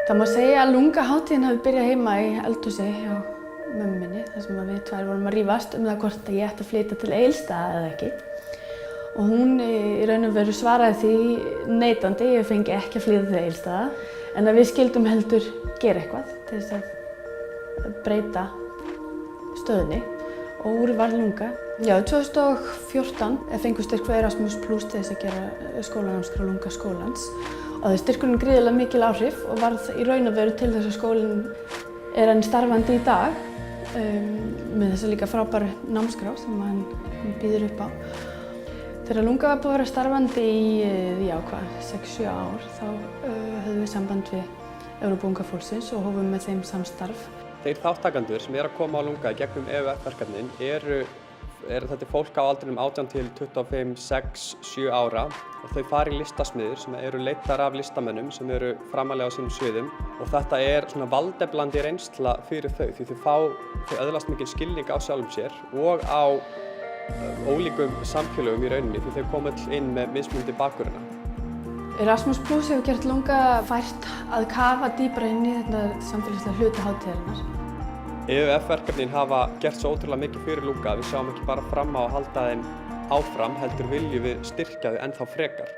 Það má segja að lungahátíðin hafi byrjað heima í eldhúsi hjá mömmu minni, þar sem við tvær vorum að rífast það hvort ég ætti að flytja til Egilsstaða eða ekki. Og hún í raun og veru svaraði því neitandi, ég fengi ekki að flytja til Egilsstaða, en að við skildum heldur gera eitthvað til þess að breyta stöðunni. Og úr varð lunga. Já, 2014 fengu styrk frá Erasmus+ til þess að gera skólanámskrá lungaskólans. Og það styrkurinn gríðarlega mikil áhrif og varð í raun og veru til þess að skólinn enn starfandi í dag með þessa líka frábæru námskrá sem hann býður upp á. Þegar lunga var búið að vera starfandi í 6-7 ár þá höfðum við samband við Evrópu Unga Fólksins og hófum með þeim samstarf. Þeir þátttakendur sem að koma á lunga í gegnum EUF-verkefnin þetta fólk á aldrinum 18 til 25, 6, 7 ára og þau fara í listasmiðjur sem eru leiddir af listamönnum sem eru framalega á sínum sviðum og þetta svona valdeflandi reynsla fyrir þau því þau öðlast mikinn skilning á sjálfum sér og á ólíkum samfélögum í rauninni því þau koma öll inn með mismunandi bakgrunna. Erasmus+ hefur gert lunga fært að kafa dýpra inn í þetta samfélagslega hluta hátíðarinnar. EUF-verkefnin hafa gert svo ótrúlega mikið fyrir lunga að við sjáum ekki bara fram á að halda þeim áfram, heldur viljum við styrkja þau ennþá frekar.